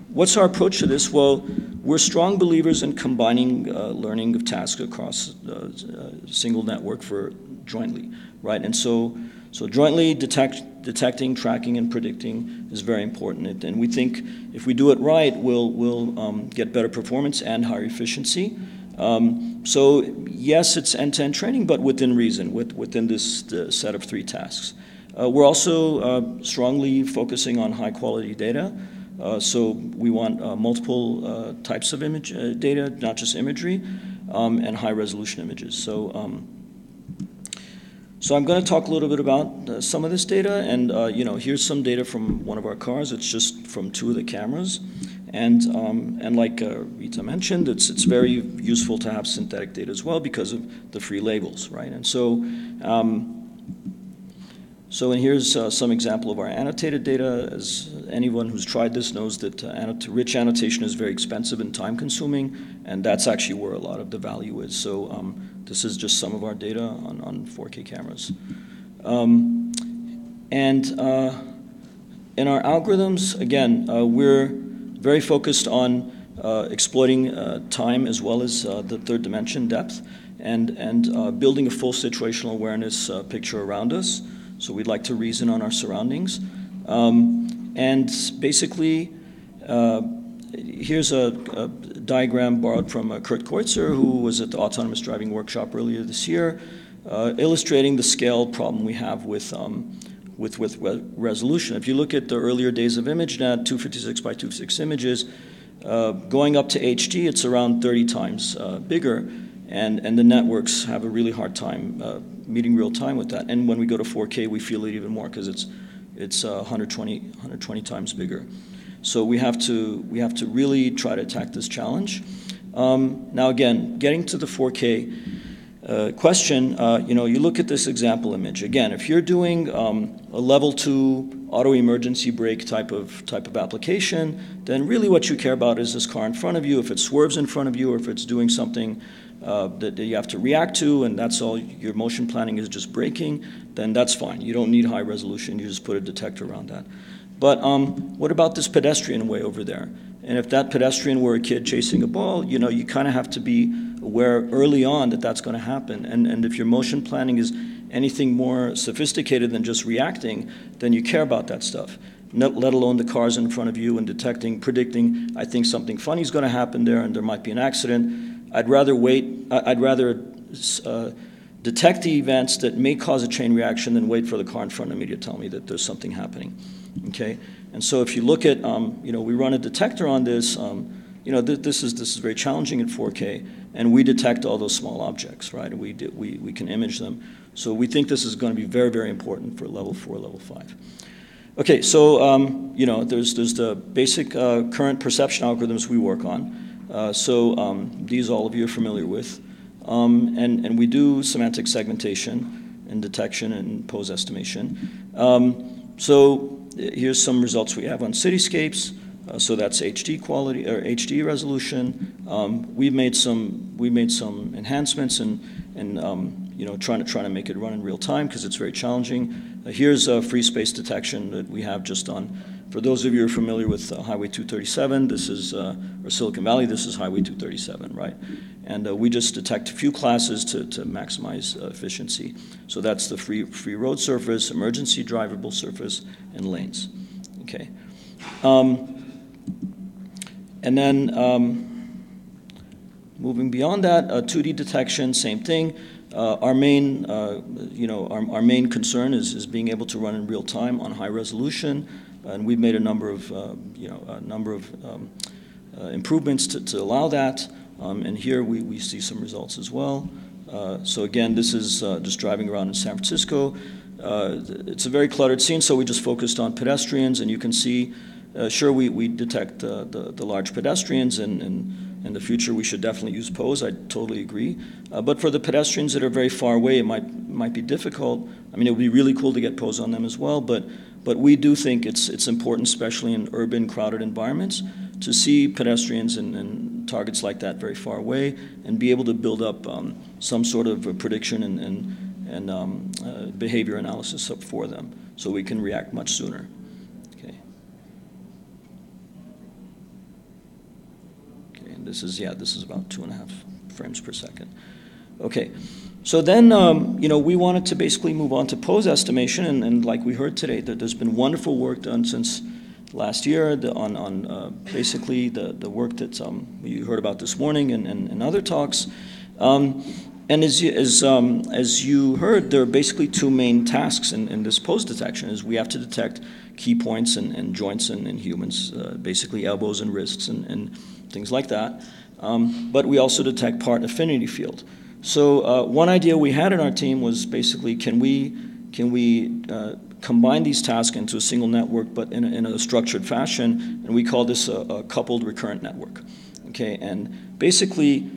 what's our approach to this? Well, we're strong believers in combining learning of tasks across a single network for jointly, right? And so jointly detecting, tracking, and predicting is very important. And we think if we do it right, we'll get better performance and higher efficiency. So yes, it's end-to-end training, but within reason, within this set of 3 tasks. We're also strongly focusing on high-quality data. So we want multiple types of image data, not just imagery, and high-resolution images. So I'm going to talk a little bit about some of this data, and here's some data from one of our cars. It's just from 2 of the cameras, and like Rita mentioned, it's very useful to have synthetic data as well because of the free labels, right? And so. And here's some example of our annotated data. As anyone who's tried this knows that rich annotation is very expensive and time-consuming, and that's actually where a lot of the value is. So this is just some of our data on 4K cameras. And in our algorithms, again, we're very focused on exploiting time as well as the third dimension depth, and building a full situational awareness picture around us. So we'd like to reason on our surroundings. And basically, here's a diagram borrowed from Kurt Koitzer, who was at the Autonomous Driving Workshop earlier this year, illustrating the scale problem we have with resolution. If you look at the earlier days of ImageNet, 256 by 256 images, going up to HD, it's around 30 times bigger, and the networks have a really hard time meeting real time with that. And when we go to 4K, we feel it even more because it's 120 times bigger. So we have to really try to attack this challenge. Now again, getting to the 4K question, you look at this example image. Again, if you're doing a level 2 auto emergency brake type of application, then really what you care about is this car in front of you, if it swerves in front of you, or if it's doing something that you have to react to, and that's all your motion planning is just braking, then that's fine. You don't need high resolution. You just put a detector around that. But what about this pedestrian way over there? And if that pedestrian were a kid chasing a ball, you kind of have to be aware early on that that's going to happen. And if your motion planning is anything more sophisticated than just reacting, then you care about that stuff, let alone the cars in front of you and predicting, I think something funny is going to happen there and there might be an accident. I'd rather detect the events that may cause a chain reaction than wait for the car in front of me to tell me that there's something happening, okay? And so if you look at, we run a detector on this, this is very challenging at 4K, and we detect all those small objects, right? We can image them. So we think this is going to be very, very important for level 4, level 5. Okay, so, there's the basic current perception algorithms we work on. These all of you are familiar with. And we do semantic segmentation and detection and pose estimation. So here's some results we have on cityscapes. So that's HD quality or HD resolution. We've made some enhancements and trying to make it run in real time because it's very challenging. Here's free space detection that we have just on. For those of you who are familiar with Highway 237, this is, or Silicon Valley, this is Highway 237, right? And we just detect a few classes to maximize efficiency. So that's the free road surface, emergency drivable surface, and lanes, okay? And then moving beyond that, 2D detection, same thing. Our main concern is being able to run in real time on high resolution. And we've made a number of improvements to allow that. And here we see some results as well. So again, this is just driving around in San Francisco. It's a very cluttered scene, so we just focused on pedestrians. And you can see, sure, we detect the large pedestrians, and in the future we should definitely use pose. I totally agree. But for the pedestrians that are very far away, it might be difficult. I mean, it would be really cool to get pose on them as well, but we do think it's important, especially in urban, crowded environments, to see pedestrians and targets like that very far away and be able to build up some sort of a prediction and behavior analysis up for them so we can react much sooner. Okay. Okay, and this is about 2.5 frames per second. Okay. So then, we wanted to basically move on to pose estimation, and like we heard today, that there's been wonderful work done since last year on basically the work that you heard about this morning and other talks. And as you heard, there are basically two main tasks in this pose detection. Is we have to detect key points and joints in humans, basically elbows and wrists and things like that. But we also detect part affinity field. So one idea we had in our team was basically, can we combine these tasks into a single network, but in a structured fashion, and we call this a coupled recurrent network. Okay, and basically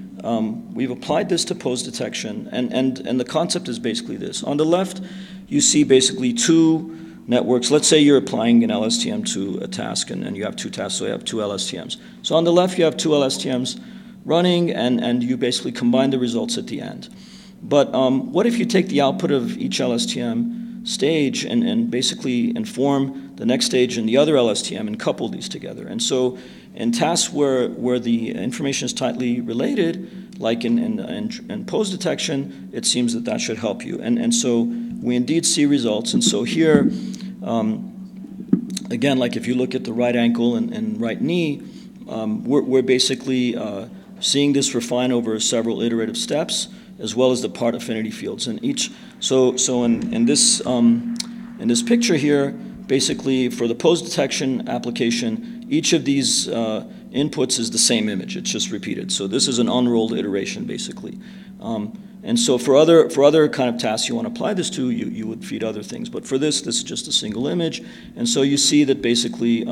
we've applied this to pose detection, and the concept is basically this. On the left, you see basically two networks. Let's say you're applying an LSTM to a task, and you have two tasks, so you have two LSTMs. So on the left, you have two LSTMs running, and you basically combine the results at the end. But what if you take the output of each LSTM stage and basically inform the next stage in the other LSTM and couple these together? And so in tasks where the information is tightly related, like in pose detection, it seems that should help you. And so we indeed see results. And so here, again, like if you look at the right ankle and right knee, we're basically seeing this refine over several iterative steps, as well as the part affinity fields. And each, so in this picture here, basically for the pose detection application, each of these inputs is the same image. It's just repeated. So this is an unrolled iteration, basically. And so for other kind of tasks you want to apply this to, you would feed other things. But for this is just a single image. And so you see that basically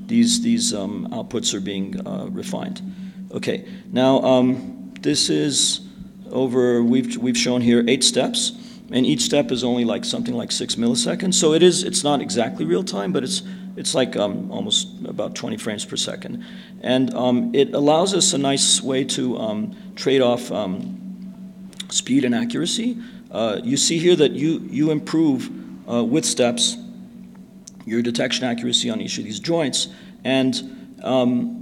these outputs are being refined. Okay, now this is over, we've shown here 8 steps, and each step is only like something like 6 milliseconds. So it's not exactly real time, but it's like almost about 20 frames per second. And it allows us a nice way to trade off speed and accuracy. You see here that you improve with steps your detection accuracy on each of these joints, and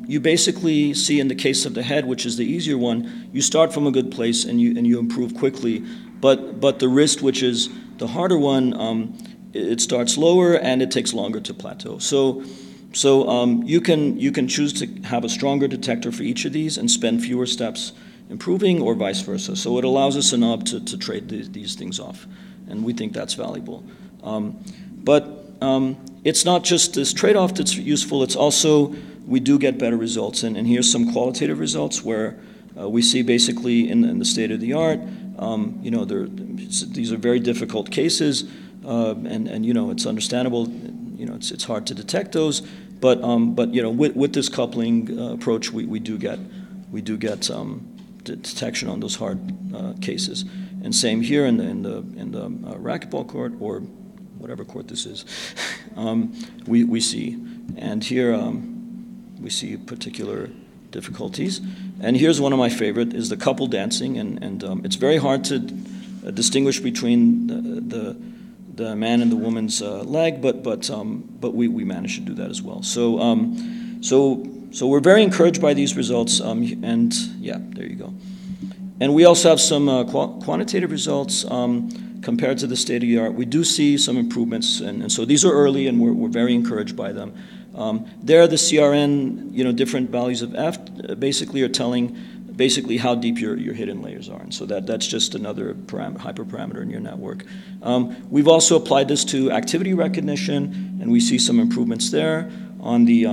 you basically see in the case of the head, which is the easier one, you start from a good place and you improve quickly, but the wrist, which is the harder one, it starts lower and it takes longer to plateau. So you can choose to have a stronger detector for each of these and spend fewer steps improving, or vice versa. So it allows us a knob to trade these things off, and we think that's valuable. But it's not just this trade-off that's useful, it's also we do get better results. And here's some qualitative results where we see basically in the state of the art, you know, these are very difficult cases, and you know, it's understandable, you know, it's hard to detect those, but you know, with this coupling approach, we do get detection on those hard cases. And same here in the racquetball court, or whatever court this is, we see. And here we see particular difficulties. And here's one of my favorite, is the couple dancing, and it's very hard to distinguish between the man and the woman's leg, but we managed to do that as well. So we're very encouraged by these results, and yeah, there you go. And we also have some quantitative results compared to the state of the art. We do see some improvements, and so these are early, and we're very encouraged by them. There, the CRN, you know, different values of F basically are telling basically how deep your hidden layers are, and so that's just another hyperparameter in your network. We've also applied this to activity recognition, and we see some improvements there on the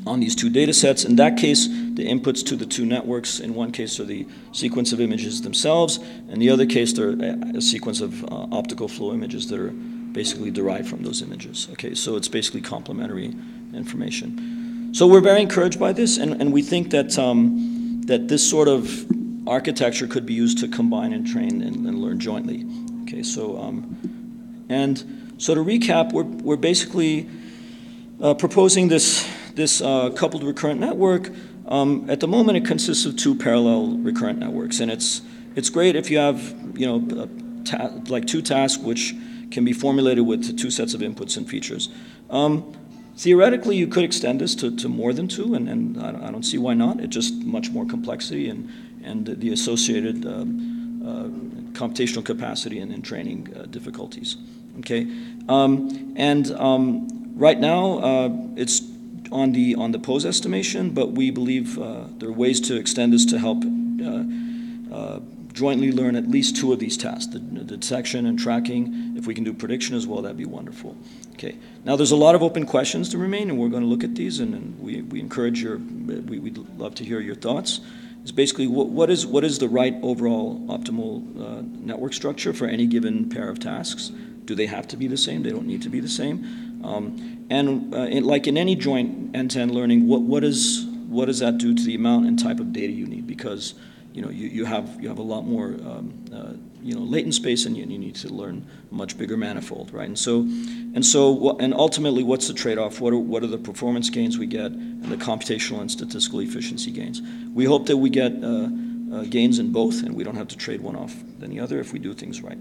on these 2 data sets. In that case, the inputs to the 2 networks, in one case are the sequence of images themselves, in the other case they're a sequence of optical flow images that are basically derived from those images. Okay, so it's basically complementary information. So we're very encouraged by this, and we think that that this sort of architecture could be used to combine and train and learn jointly. Okay, so so to recap, we're basically proposing this coupled recurrent network. At the moment, it consists of 2 parallel recurrent networks, and it's great if you have, you know, like 2 tasks which can be formulated with 2 sets of inputs and features. Theoretically, you could extend this to more than 2, and I don't see why not. It's just much more complexity and the associated computational capacity and training difficulties. Okay, right now it's on the pose estimation, but we believe there are ways to extend this to help jointly learn at least 2 of these tasks, the detection and tracking. If we can do prediction as well, that'd be wonderful. Okay, now there's a lot of open questions to remain, and we're going to look at these, and we encourage we'd love to hear your thoughts. It's basically what is the right overall optimal network structure for any given pair of tasks? Do they have to be the same? They don't need to be the same. Like in any joint end-to-end learning, what does that do to the amount and type of data you need? Because you have a lot more latent space, and you need to learn a much bigger manifold, right? And ultimately, what's the trade-off? What are the performance gains we get, and the computational and statistical efficiency gains? We hope that we get gains in both, and we don't have to trade one off than the other if we do things right.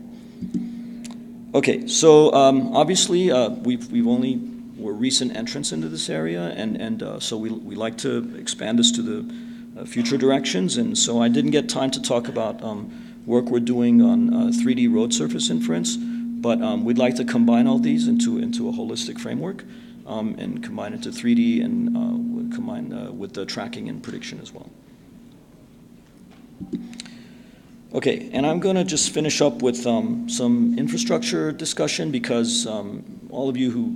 Okay, so obviously we're recent entrants into this area, and so we like to expand this to the future directions. And so I didn't get time to talk about work we're doing on 3D road surface inference, but we'd like to combine all these into a holistic framework and combine it to 3D and combine with the tracking and prediction as well. Okay, and I'm going to just finish up with some infrastructure discussion, because all of you who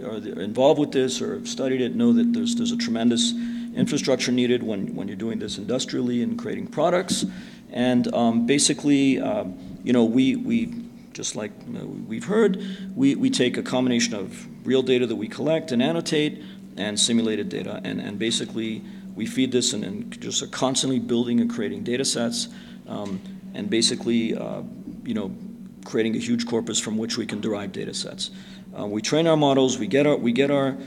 are involved with this or have studied it know that there's a tremendous infrastructure needed when you're doing this industrially and creating products. And basically, we just like we've heard, we take a combination of real data that we collect and annotate, and simulated data. And basically, we feed this and just are constantly building and creating data sets, and basically, creating a huge corpus from which we can derive data sets. We train our models, we get our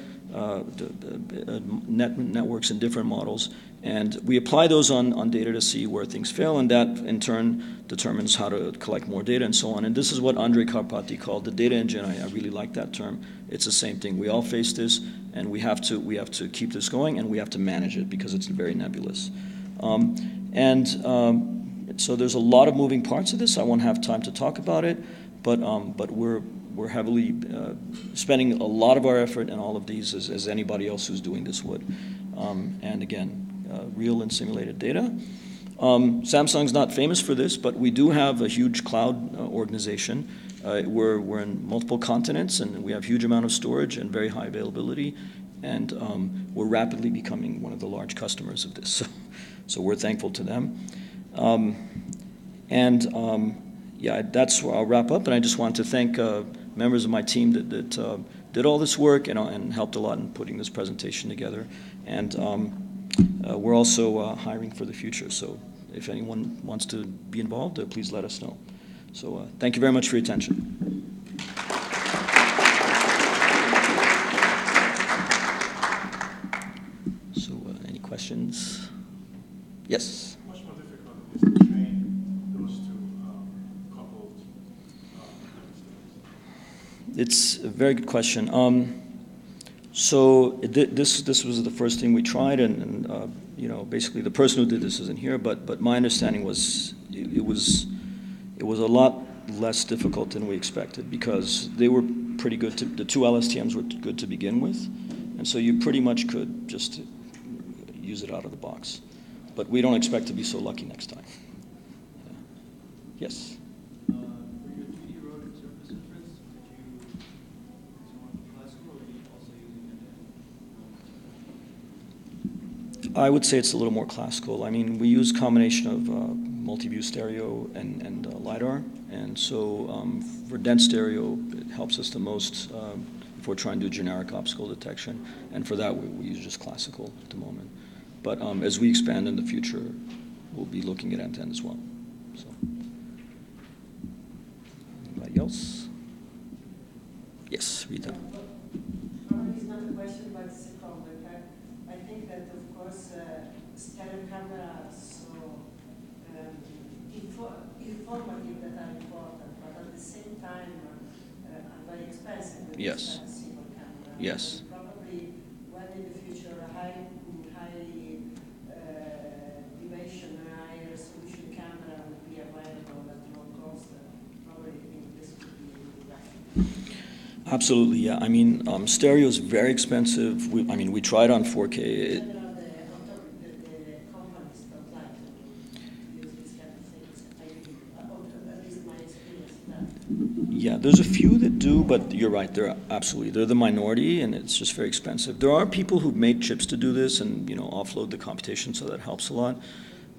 networks in different models, and we apply those on data to see where things fail, and that in turn determines how to collect more data and so on. And this is what Andrej Karpathy called the data engine. I really like that term. It's the same thing. We all face this, and we have to keep this going, and we have to manage it because it's very nebulous. So there's a lot of moving parts of this. I won't have time to talk about it, but we're heavily spending a lot of our effort in all of these as anybody else who's doing this would. And again, real and simulated data. Samsung's not famous for this, but we do have a huge cloud organization. We're in multiple continents, and we have huge amount of storage and very high availability, and we're rapidly becoming one of the large customers of this. So we're thankful to them. Yeah, that's where I'll wrap up, and I just want to thank members of my team that did all this work and helped a lot in putting this presentation together. And we're also hiring for the future, so if anyone wants to be involved, please let us know. So thank you very much for your attention. So any questions? Yes? How much more difficult is to train those two coupled It's a very good question. So this was the first thing we tried, and basically the person who did this isn't here, but my understanding was it was a lot less difficult than we expected because they were pretty good. The two LSTMs were good to begin with, and so you pretty much could just use it out of the box. But we don't expect to be so lucky next time. Yeah. Yes? For your 3D eroded surface inference, did you use more classical, or are you also using it? I would say it's a little more classical. I mean, we use a combination of multi-view stereo and LiDAR, and so for dense stereo, it helps us the most if we're trying to do generic optical detection, and for that, we use just classical at the moment. But as we expand in the future, we'll be looking at end-to-end as well. So, anybody else? Yes, Rita. Probably it's not a question, but it's a comment. I think that, of course, stereo cameras so informative that are important, but at the same time are very expensive. Yes. Single camera. Yes. And probably when in the future a high dimension, high resolution camera would be available at low cost. Probably this could be right. Absolutely, yeah. I mean, stereo is very expensive. We tried on 4K. The companies don't like to use these kind of things. At least my experience that. Yeah, there's a few that do, but you're right. They're the minority, and it's just very expensive. There are people who've made chips to do this and offload the computation, so that helps a lot.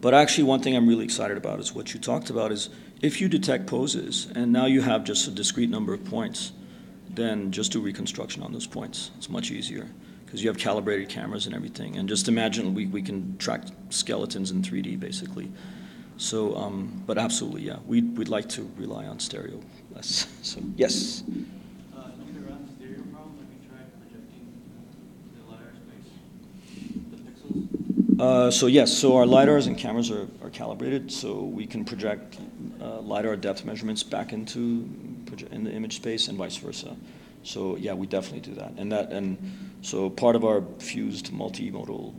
But actually, one thing I'm really excited about is what you talked about is if you detect poses, and now you have just a discrete number of points, then just do reconstruction on those points. It's much easier because you have calibrated cameras and everything. And just imagine we can track skeletons in 3D, basically. So, but absolutely, yeah, we'd like to rely on stereo less. So, yes? To get around the stereo problem, have you tried projecting the LiDAR space, the pixels? So yes, so our LiDARs and cameras are calibrated, so we can project LiDAR depth measurements back in the image space and vice versa. So yeah, we definitely do that. And so part of our fused multimodal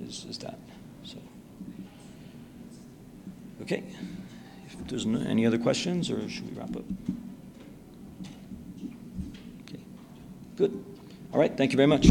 is that. So okay, if there's any other questions, or should we wrap up? Okay, good. All right, thank you very much.